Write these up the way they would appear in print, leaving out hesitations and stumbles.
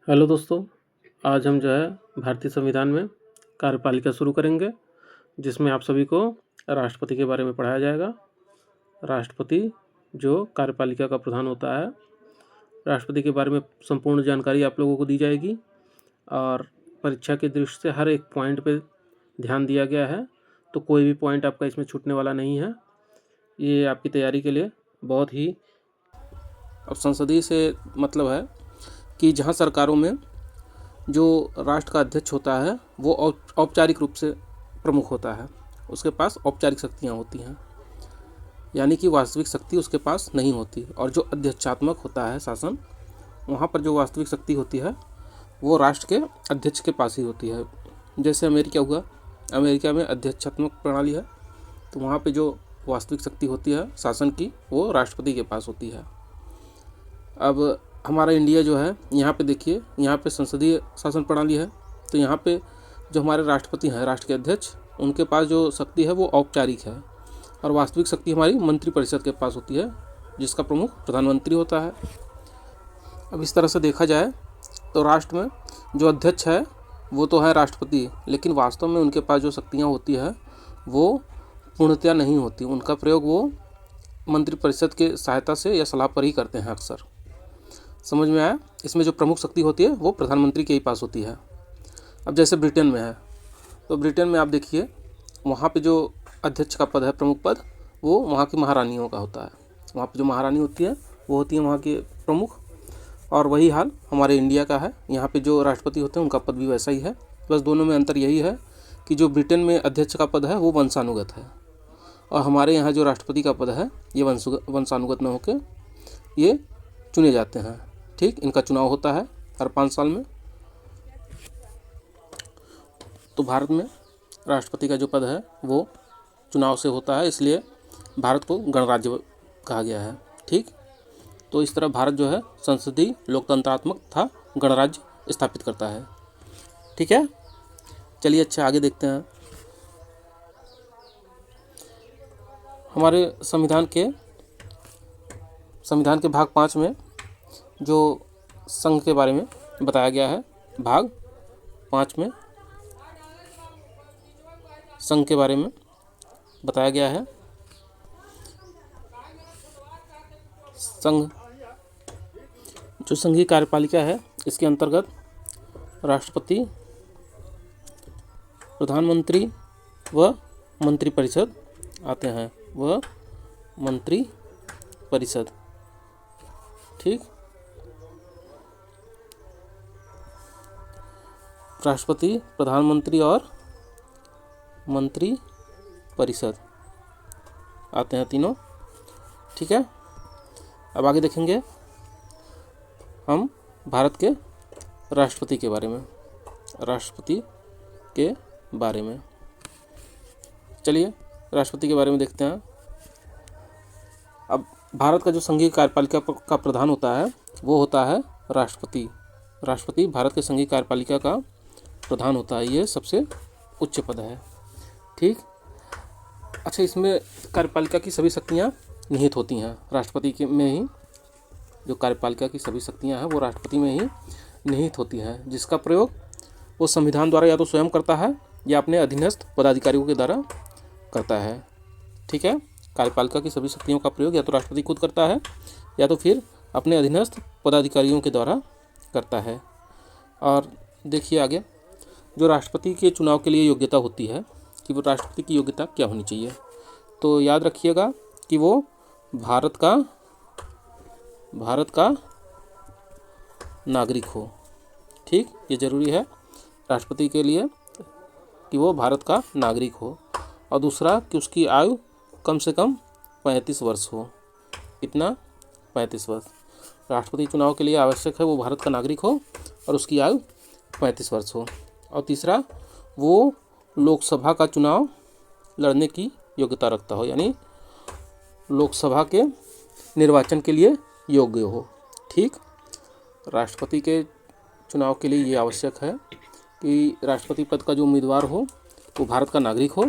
Hello दोस्तों, आज हम जो है भारतीय संविधान में कार्यपालिका शुरू करेंगे, जिसमें आप सभी को राष्ट्रपति के बारे में पढ़ाया जाएगा। राष्ट्रपति जो कार्यपालिका का प्रधान होता है, राष्ट्रपति के बारे में संपूर्ण जानकारी आप लोगों को दी जाएगी और परीक्षा की दृष्टि से हर एक पॉइंट पे ध्यान दिया गया है, तो कोई भी पॉइंट आपका इसमें छूटने वाला नहीं है। ये आपकी तैयारी के लिए बहुत ही अब संसदीय से मतलब है कि जहाँ सरकारों में जो राष्ट्र का अध्यक्ष होता है वो औपचारिक रूप से प्रमुख होता है, उसके पास औपचारिक शक्तियाँ होती हैं, यानी कि वास्तविक शक्ति उसके पास नहीं होती। और जो अध्यक्षात्मक होता है शासन, वहाँ पर जो वास्तविक शक्ति होती है वो राष्ट्र के अध्यक्ष के पास ही होती है। जैसे अमेरिका हुआ, अमेरिका में अध्यक्षात्मक प्रणाली है, तो वहाँ पे जो वास्तविक शक्ति होती है शासन की वो राष्ट्रपति के पास होती है। अब हमारा इंडिया जो है, यहाँ पे देखिए, यहाँ पे संसदीय शासन प्रणाली है, तो यहाँ पे जो हमारे राष्ट्रपति हैं, राष्ट्र के अध्यक्ष, उनके पास जो शक्ति है वो औपचारिक है, और वास्तविक शक्ति हमारी मंत्रिपरिषद के पास होती है, जिसका प्रमुख प्रधानमंत्री होता है। अब इस तरह से देखा जाए तो राष्ट्र में जो अध्यक्ष है वो तो है राष्ट्रपति, लेकिन वास्तव में उनके पास जो शक्तियाँ होती है वो पूर्णतया नहीं होती। उनका प्रयोग वो मंत्रिपरिषद के सहायता से या सलाह पर ही करते हैं अक्सर। समझ में आया? इसमें जो प्रमुख शक्ति होती है वो प्रधानमंत्री के ही पास होती है। अब जैसे ब्रिटेन में है, तो ब्रिटेन में आप देखिए, वहाँ पे जो अध्यक्ष का पद है, प्रमुख पद, वो वहाँ की महारानियों का होता है। वहाँ पे जो महारानी होती है वो होती है वहाँ के प्रमुख। और वही हाल हमारे इंडिया का है, यहाँ पे जो राष्ट्रपति होते हैं उनका पद भी वैसा ही है। बस दोनों में अंतर यही है कि जो ब्रिटेन में अध्यक्ष का पद है वो वंशानुगत है, और हमारे यहाँ जो राष्ट्रपति का पद है ये वंशानुगत न होकर ये चुने जाते हैं। ठीक, इनका चुनाव होता है हर 5 साल में। तो भारत में राष्ट्रपति का जो पद है वो चुनाव से होता है, इसलिए भारत को गणराज्य कहा गया है। ठीक, तो इस तरह भारत जो है संसदीय, लोकतंत्रात्मक तथा गणराज्य स्थापित करता है। ठीक है, चलिए अच्छा आगे देखते हैं। हमारे संविधान के भाग 5 में जो संघ के बारे में बताया गया है, भाग 5 में संघ के बारे में बताया गया है। संघ जो संघीय कार्यपालिका है, इसके अंतर्गत राष्ट्रपति, प्रधानमंत्री व मंत्रिपरिषद आते हैं, वह मंत्रिपरिषद। ठीक, राष्ट्रपति, प्रधानमंत्री और मंत्री परिषद आते हैं तीनों। ठीक है, अब आगे देखेंगे हम भारत के राष्ट्रपति के बारे में। राष्ट्रपति के बारे में चलिए राष्ट्रपति के बारे में देखते हैं। अब भारत का जो संघीय कार्यपालिका का प्रधान होता है वो होता है राष्ट्रपति। राष्ट्रपति भारत के संघीय कार्यपालिका का प्रधान होता है, ये सबसे उच्च पद है। ठीक, अच्छा, इसमें कार्यपालिका की सभी शक्तियाँ निहित होती हैं राष्ट्रपति के में ही। जो कार्यपालिका की सभी शक्तियाँ हैं वो राष्ट्रपति में ही निहित होती हैं, जिसका प्रयोग वो संविधान द्वारा या तो स्वयं करता है या अपने अधीनस्थ पदाधिकारियों के द्वारा करता है। ठीक है, कार्यपालिका की सभी शक्तियों का प्रयोग या तो राष्ट्रपति खुद करता है या तो फिर अपने अधीनस्थ पदाधिकारियों के द्वारा करता है। और देखिए आगे, जो राष्ट्रपति के चुनाव के लिए योग्यता होती है कि वो राष्ट्रपति की योग्यता क्या होनी चाहिए, तो याद रखिएगा कि वो भारत का नागरिक हो। ठीक, ये ज़रूरी है राष्ट्रपति के लिए कि वो भारत का नागरिक हो। और दूसरा कि उसकी आयु कम से कम 35 वर्ष हो। कितना? 35 वर्ष। राष्ट्रपति चुनाव के लिए आवश्यक है वो भारत का नागरिक हो और उसकी आयु 35 वर्ष हो। और तीसरा, वो लोकसभा का चुनाव लड़ने की योग्यता रखता हो, यानी लोकसभा के निर्वाचन के लिए योग्य हो। ठीक, राष्ट्रपति के चुनाव के लिए ये आवश्यक है कि राष्ट्रपति पद का जो उम्मीदवार हो वो भारत का नागरिक हो,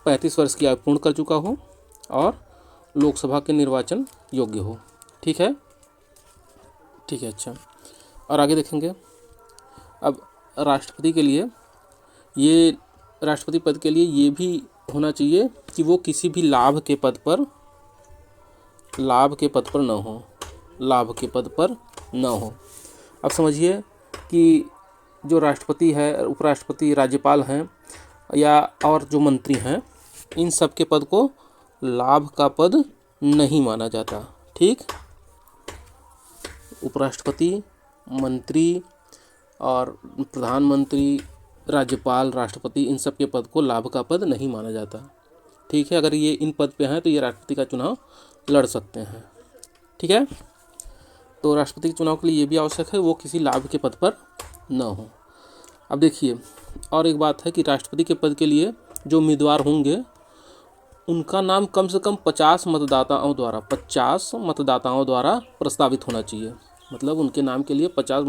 35 वर्ष की आयु पूर्ण कर चुका हो और लोकसभा के निर्वाचन योग्य हो। ठीक है, अच्छा, और आगे देखेंगे। अब राष्ट्रपति के लिए ये राष्ट्रपति पद के लिए ये भी होना चाहिए कि वो किसी भी लाभ के पद पर न हो, लाभ के पद पर न हो। अब समझिए कि जो राष्ट्रपति है, उपराष्ट्रपति, राज्यपाल हैं या और जो मंत्री हैं, इन सब के पद को लाभ का पद नहीं माना जाता। ठीक, उपराष्ट्रपति, मंत्री और प्रधानमंत्री, राज्यपाल, राष्ट्रपति, इन सब के पद को लाभ का पद नहीं माना जाता। ठीक है, अगर ये इन पद पे हैं तो ये राष्ट्रपति का चुनाव लड़ सकते हैं। ठीक है, तो राष्ट्रपति के चुनाव के लिए ये भी आवश्यक है वो किसी लाभ के पद पर न हो। अब देखिए, और एक बात है कि राष्ट्रपति के पद के लिए जो उम्मीदवार होंगे उनका नाम कम से कम 50 मतदाताओं द्वारा प्रस्तावित होना चाहिए। मतलब उनके नाम के लिए 50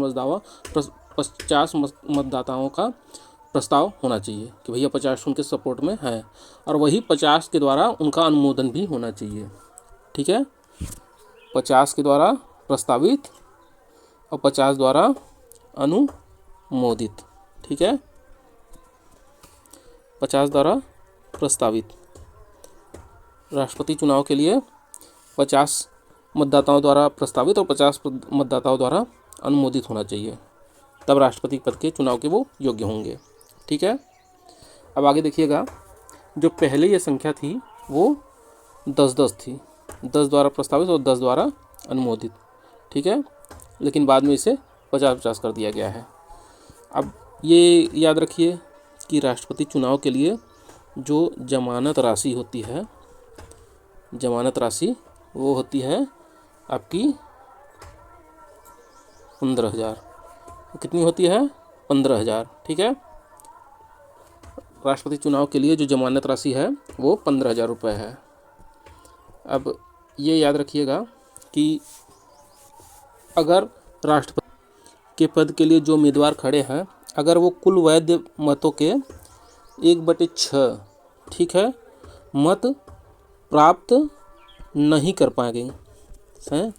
मतदाताओं का प्रस्ताव होना चाहिए कि भैया 50 उनके सपोर्ट में है, और वही 50 के द्वारा उनका अनुमोदन भी होना चाहिए। ठीक है, 50 के द्वारा प्रस्तावित और 50 द्वारा अनुमोदित। ठीक है, 50 द्वारा प्रस्तावित। राष्ट्रपति चुनाव के लिए 50 मतदाताओं द्वारा प्रस्तावित और 50 मतदाताओं द्वारा अनुमोदित होना चाहिए, तब राष्ट्रपति पद के चुनाव के वो योग्य होंगे। ठीक है, अब आगे देखिएगा, जो पहले ये संख्या थी वो 10-10 थी, 10 द्वारा प्रस्तावित और 10 द्वारा अनुमोदित। ठीक है, लेकिन बाद में इसे 50-50 कर दिया गया है। अब ये याद रखिए कि राष्ट्रपति चुनाव के लिए जो जमानत राशि होती है, जमानत राशि वो होती है आपकी 15,000। कितनी होती है? 15,000। ठीक है, राष्ट्रपति चुनाव के लिए जो जमानत राशि है वो 15,000 रुपये है। अब ये याद रखिएगा कि अगर राष्ट्रपति के पद के लिए जो उम्मीदवार खड़े हैं, अगर वो कुल वैध मतों के 1/6, ठीक है, मत प्राप्त नहीं कर पाएंगे हैं,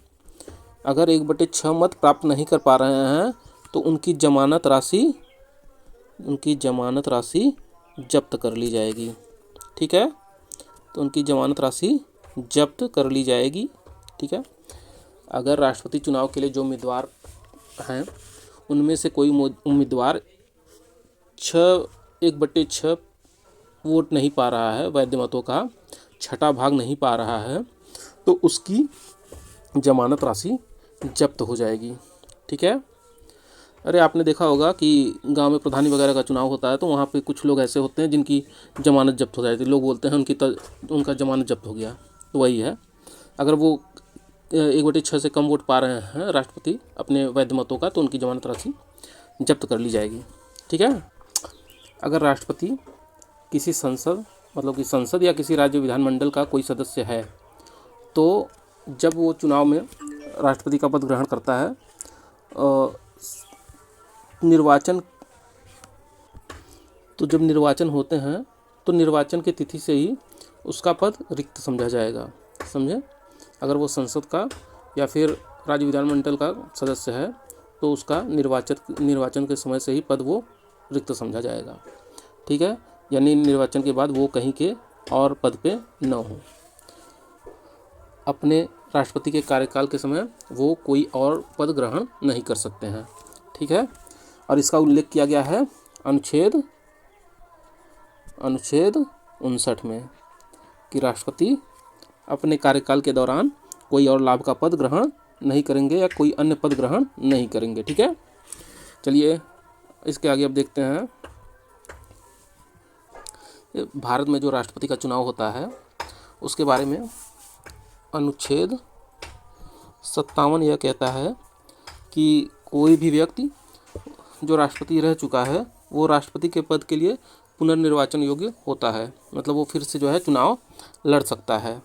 अगर 1/6 मत प्राप्त नहीं कर पा रहे हैं तो उनकी जमानत राशि जब्त कर ली जाएगी। ठीक है, तो उनकी जमानत राशि जब्त कर ली जाएगी। ठीक है, अगर राष्ट्रपति चुनाव के लिए जो उम्मीदवार हैं उनमें से कोई उम्मीदवार 1/6 वोट नहीं पा रहा है, वैध मतों का 6वां भाग नहीं पा रहा है, तो उसकी जमानत राशि जब्त हो जाएगी। ठीक है, अरे आपने देखा होगा कि गांव में प्रधानी वगैरह का चुनाव होता है तो वहाँ पे कुछ लोग ऐसे होते हैं जिनकी जमानत जब्त हो जाती है। लोग बोलते हैं उनका जमानत जब्त हो गया, तो वही है, अगर वो 1/6 से कम वोट पा रहे हैं राष्ट्रपति अपने वैध मतों का, तो उनकी जमानत राशि जब्त कर ली जाएगी। ठीक है, अगर राष्ट्रपति किसी संसद या किसी राज्य विधानमंडल का कोई सदस्य है, तो जब वो चुनाव में राष्ट्रपति का पद ग्रहण करता है, जब निर्वाचन होते हैं तो निर्वाचन की तिथि से ही उसका पद रिक्त समझा जाएगा। समझे, अगर वो संसद का या फिर राज्य विधानमंडल का सदस्य है तो उसका निर्वाचन के समय से ही पद वो रिक्त समझा जाएगा। ठीक है, यानी निर्वाचन के बाद वो कहीं के और पद पे न हो। अपने राष्ट्रपति के कार्यकाल के समय वो कोई और पद ग्रहण नहीं कर सकते हैं। ठीक है, और इसका उल्लेख किया गया है अनुच्छेद 59 में कि राष्ट्रपति अपने कार्यकाल के दौरान कोई और लाभ का पद ग्रहण नहीं करेंगे या कोई अन्य पद ग्रहण नहीं करेंगे। ठीक है, चलिए इसके आगे अब देखते हैं। भारत में जो राष्ट्रपति का चुनाव होता है उसके बारे में अनुच्छेद 57 यह कहता है कि कोई भी व्यक्ति जो राष्ट्रपति रह चुका है वो राष्ट्रपति के पद के लिए पुनर्निर्वाचन योग्य होता है, मतलब वो फिर से जो है चुनाव लड़ सकता है।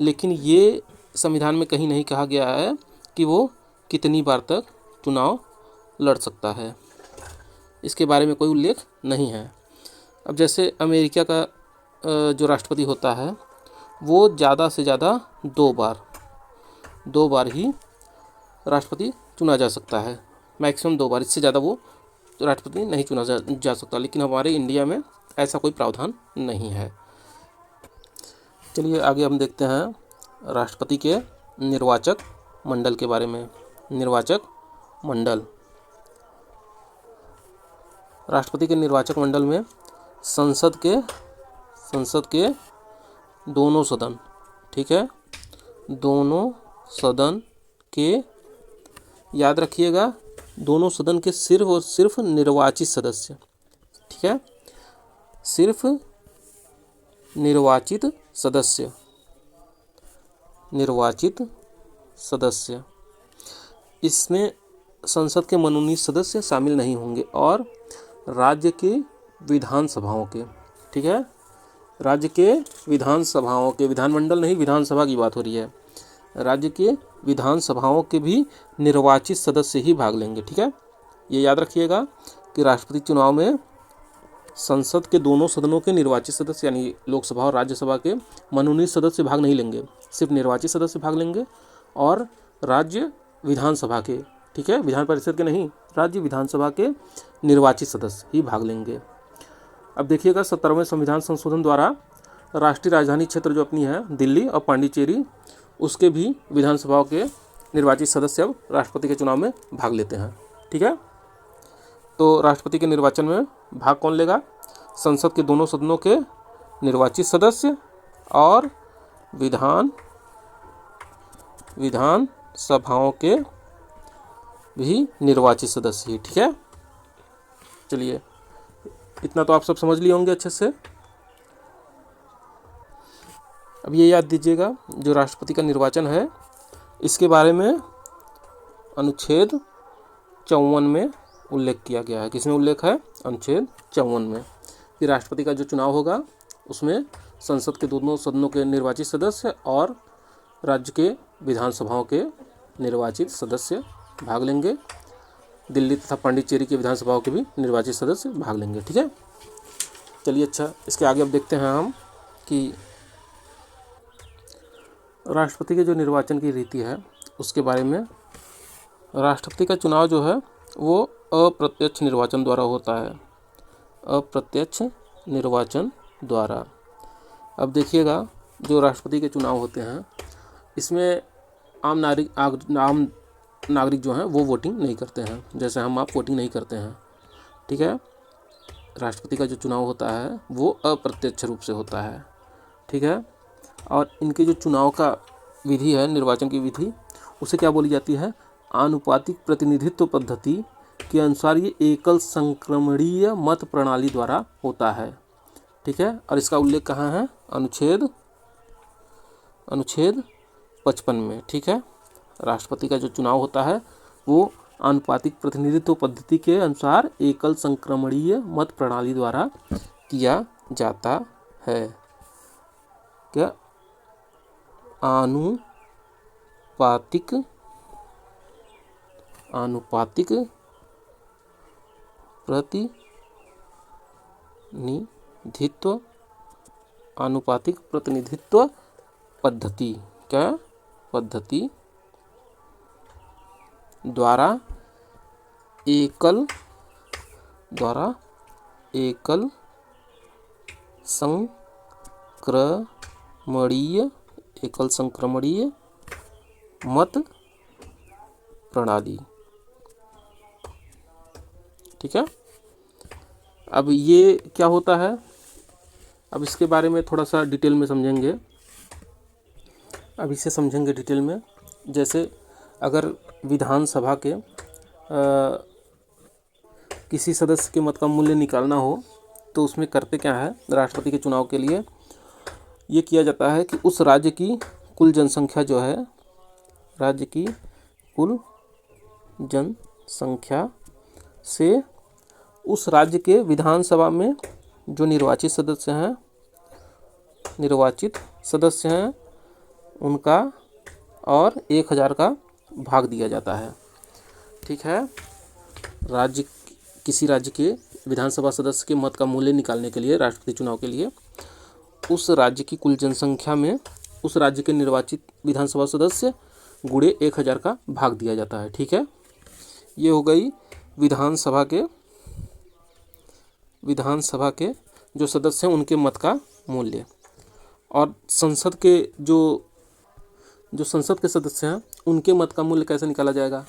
लेकिन ये संविधान में कहीं नहीं कहा गया है कि वो कितनी बार तक चुनाव लड़ सकता है, इसके बारे में कोई उल्लेख नहीं है। अब जैसे अमेरिका का जो राष्ट्रपति होता है वो ज़्यादा से ज़्यादा 2 बार ही राष्ट्रपति चुना जा सकता है। मैक्सिमम 2 बार, इससे ज़्यादा वो राष्ट्रपति नहीं चुना जा सकता। लेकिन हमारे इंडिया में ऐसा कोई प्रावधान नहीं है। चलिए आगे हम देखते हैं राष्ट्रपति के निर्वाचक मंडल के बारे में। निर्वाचक मंडल, राष्ट्रपति के निर्वाचक मंडल में संसद के दोनों सदन, ठीक है, दोनों सदन के, याद रखिएगा, दोनों सदन के सिर्फ और सिर्फ निर्वाचित सदस्य, ठीक है, सिर्फ निर्वाचित सदस्य, इसमें संसद के मनोनीत सदस्य शामिल नहीं होंगे, और राज्य के विधानसभाओं के, ठीक है, राज्य के विधानसभाओं के, विधानमंडल नहीं विधानसभा की बात हो रही है, राज्य के विधानसभाओं के भी निर्वाचित सदस्य ही भाग लेंगे, ठीक है। ये याद रखिएगा कि राष्ट्रपति चुनाव में संसद के दोनों सदनों के निर्वाचित सदस्य यानी लोकसभा और राज्यसभा के मनोनीत सदस्य भाग नहीं लेंगे, सिर्फ निर्वाचित सदस्य भाग लेंगे, और राज्य विधानसभा के, ठीक है, विधान परिषद के नहीं, राज्य विधानसभा के निर्वाचित सदस्य ही भाग लेंगे। अब देखिएगा 70वें संविधान संशोधन द्वारा राष्ट्रीय राजधानी क्षेत्र जो अपनी है दिल्ली और पांडिचेरी, उसके भी विधानसभाओं के निर्वाचित सदस्य अब राष्ट्रपति के चुनाव में भाग लेते हैं, ठीक है। तो राष्ट्रपति के निर्वाचन में भाग कौन लेगा? संसद के दोनों सदनों के निर्वाचित सदस्य और विधान सभाओं के भी निर्वाचित सदस्य ही, ठीक है। चलिए इतना तो आप सब समझ लिए होंगे अच्छे से। अब ये याद दीजिएगा, जो राष्ट्रपति का निर्वाचन है इसके बारे में अनुच्छेद 54 में उल्लेख किया गया है। किसमें उल्लेख है? अनुच्छेद 54 में, कि राष्ट्रपति का जो चुनाव होगा उसमें संसद के दोनों सदनों के निर्वाचित सदस्य और राज्य के विधानसभाओं के निर्वाचित सदस्य भाग लेंगे, दिल्ली तथा पांडिचेरी के विधानसभाओं के भी निर्वाचित सदस्य भाग लेंगे, ठीक है। चलिए अच्छा, इसके आगे अब देखते हैं हम कि राष्ट्रपति के जो निर्वाचन की रीति है उसके बारे में। राष्ट्रपति का चुनाव जो है वो अप्रत्यक्ष निर्वाचन द्वारा होता है, अप्रत्यक्ष निर्वाचन द्वारा। अब देखिएगा, जो राष्ट्रपति के चुनाव होते हैं इसमें आम नागरिक जो हैं वो वोटिंग नहीं करते हैं, जैसे हम आप वोटिंग नहीं करते हैं, ठीक है। राष्ट्रपति का जो चुनाव होता है वो अप्रत्यक्ष रूप से होता है, ठीक है। और इनके जो चुनाव का विधि है, निर्वाचन की विधि, उसे क्या बोली जाती है? आनुपातिक प्रतिनिधित्व पद्धति के अनुसार ये एकल संक्रमणीय मत प्रणाली द्वारा होता है, ठीक है। और इसका उल्लेख कहाँ है? अनुच्छेद 55 में, ठीक है। राष्ट्रपति का जो चुनाव होता है वो आनुपातिक प्रतिनिधित्व पद्धति के अनुसार एकल संक्रमणीय मत प्रणाली द्वारा किया जाता है। क्या? आनुपातिक प्रतिनिधित्व पद्धति, क्या पद्धति द्वारा एकल संक्रमणीय मत प्रणाली, ठीक है। अब ये क्या होता है, अब इसके बारे में थोड़ा सा डिटेल में समझेंगे। अब इसे समझेंगे डिटेल में। जैसे अगर विधानसभा के किसी सदस्य के मत का मूल्य निकालना हो तो उसमें करते क्या है, राष्ट्रपति के चुनाव के लिए ये किया जाता है कि उस राज्य की कुल जनसंख्या जो है, राज्य की कुल जनसंख्या से उस राज्य के विधानसभा में जो निर्वाचित सदस्य हैं उनका और 1000 का भाग दिया जाता है, ठीक है। किसी राज्य के विधानसभा सदस्य के मत का मूल्य निकालने के लिए, राष्ट्रपति चुनाव के लिए, उस राज्य की कुल जनसंख्या में उस राज्य के निर्वाचित विधानसभा सदस्य गुणे 1000 का भाग दिया जाता है, ठीक है। ये हो गई विधानसभा के जो सदस्य हैं उनके मत का मूल्य। और संसद के जो संसद के सदस्य हैं उनके मत का मूल्य कैसे निकाला जाएगा,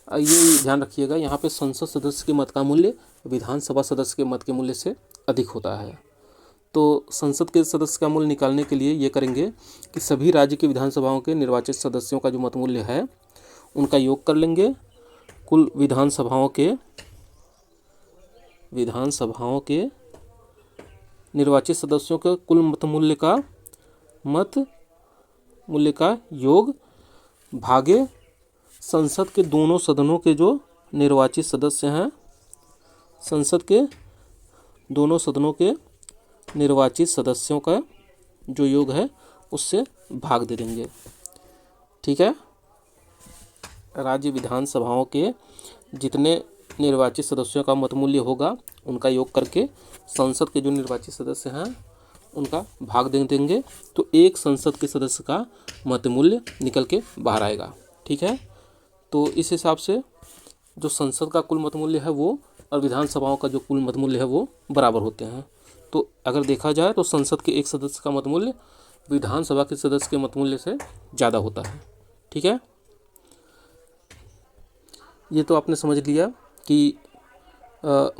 ये ध्यान रखिएगा। यहाँ पे संसद सदस्य के मत का मूल्य विधानसभा सदस्य के मत के मूल्य से अधिक होता है। तो संसद के सदस्य का मूल्य निकालने के लिए ये करेंगे कि सभी राज्य की विधानसभाओं के निर्वाचित सदस्यों का जो मत मूल्य है उनका योग कर लेंगे कुल विधानसभाओं के निर्वाचित सदस्यों के कुल मत मूल्य का योग भागे संसद के दोनों सदनों के जो निर्वाचित सदस्य हैं, संसद के दोनों सदनों के निर्वाचित सदस्यों का जो योग है उससे भाग दे देंगे। ठीक है, राज्य विधानसभाओं के जितने निर्वाचित सदस्यों का मत मूल्य होगा उनका योग करके संसद के जो निर्वाचित सदस्य हैं उनका भाग दे देंगे, तो एक संसद के सदस्य का मत मूल्य निकल के बाहर आएगा। ठीक है, तो इस हिसाब से जो संसद का कुल मत मूल्य है वो और विधानसभाओं का जो कुल मत मूल्य है वो बराबर होते हैं। तो अगर देखा जाए तो संसद के एक सदस्य का मत मूल्य विधानसभा के सदस्य के मत मूल्य से ज़्यादा होता है। ठीक है, ये तो आपने समझ लिया कि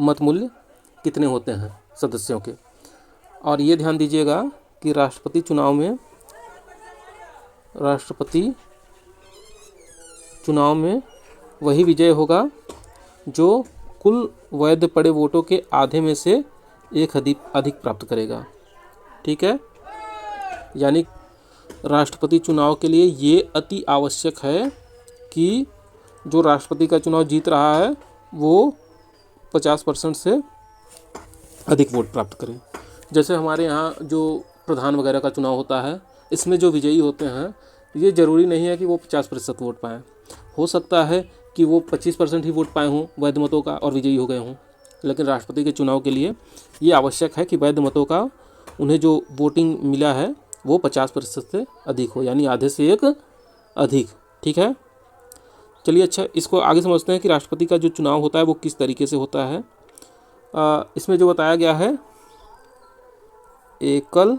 मत मूल्य कितने होते हैं सदस्यों के। और ये ध्यान दीजिएगा कि राष्ट्रपति चुनाव में वही विजय होगा जो कुल वैध पड़े वोटों के आधे में से एक अधिक प्राप्त करेगा। ठीक है, यानी राष्ट्रपति चुनाव के लिए ये अति आवश्यक है कि जो राष्ट्रपति का चुनाव जीत रहा है वो 50% से अधिक वोट प्राप्त करे। जैसे हमारे यहाँ जो प्रधान वगैरह का चुनाव होता है, इसमें जो विजयी होते हैं ये ज़रूरी नहीं है कि वो 50% वोट पाएँ। हो सकता है कि वो 25% ही वोट पाए हों वैध मतों का और विजयी हो गए हों, लेकिन राष्ट्रपति के चुनाव के लिए ये आवश्यक है कि वैध मतों का उन्हें जो वोटिंग मिला है वो 50% से अधिक हो, यानी आधे से एक अधिक। ठीक है, चलिए अच्छा इसको आगे समझते हैं कि राष्ट्रपति का जो चुनाव होता है वो किस तरीके से होता है। इसमें जो बताया गया है एकल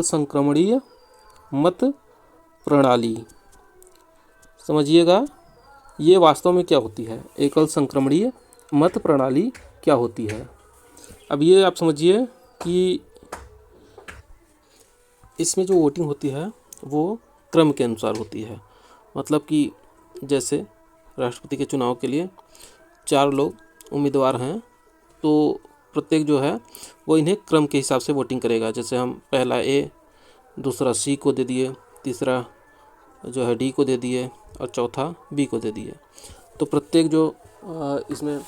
संक्रमणीय मत प्रणाली। समझिएगा ये वास्तव में क्या होती है, एकल संक्रमणीय मत प्रणाली क्या होती है। अब ये आप समझिए कि इसमें जो वोटिंग होती है वो क्रम के अनुसार होती है। मतलब कि जैसे राष्ट्रपति के चुनाव के लिए 4 लोग उम्मीदवार हैं, तो प्रत्येक जो है वो इन्हें क्रम के हिसाब से वोटिंग करेगा। जैसे हम पहला ए, दूसरा सी को दे दिए, तीसरा जो है डी को दे दिए और चौथा बी को दे दिए। तो प्रत्येक जो इसमें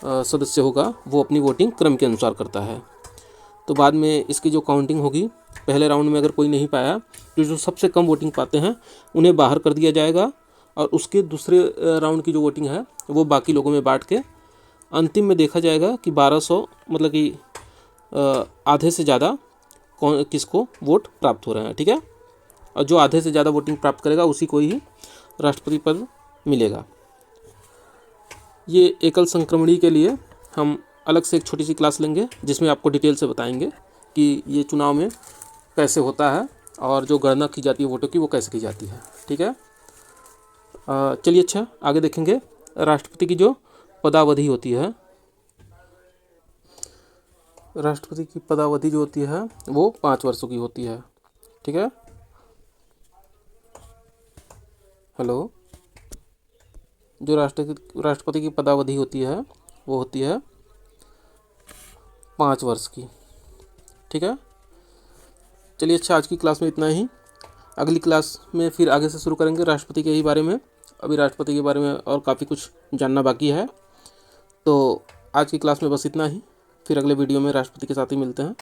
सदस्य होगा वो अपनी वोटिंग क्रम के अनुसार करता है। तो बाद में इसकी जो काउंटिंग होगी, पहले राउंड में अगर कोई नहीं पाया तो जो सबसे कम वोटिंग पाते हैं उन्हें बाहर कर दिया जाएगा और उसके दूसरे राउंड की जो वोटिंग है वो बाकी लोगों में बांट के अंतिम में देखा जाएगा कि 1200 मतलब कि आधे से ज़्यादा किसको वोट प्राप्त हो रहे हैं। ठीक है, और जो आधे से ज़्यादा वोटिंग प्राप्त करेगा उसी को ही राष्ट्रपति पद मिलेगा। ये एकल संक्रमणी के लिए हम अलग से एक छोटी सी क्लास लेंगे जिसमें आपको डिटेल से बताएंगे कि ये चुनाव में कैसे होता है और जो गणना की जाती है वोटों की वो कैसे की जाती है। ठीक है, चलिए अच्छा आगे देखेंगे। राष्ट्रपति की जो पदावधि होती है, राष्ट्रपति की पदावधि जो होती है वो 5 वर्षों की होती है। ठीक है, हेलो, जो राष्ट्रपति की पदावधि होती है वो होती है 5 वर्ष की। ठीक है, चलिए अच्छा आज की क्लास में इतना ही। अगली क्लास में फिर आगे से शुरू करेंगे राष्ट्रपति के ही बारे में। अभी राष्ट्रपति के बारे में और काफ़ी कुछ जानना बाकी है। तो आज की क्लास में बस इतना ही, फिर अगले वीडियो में राष्ट्रपति के साथ ही मिलते हैं।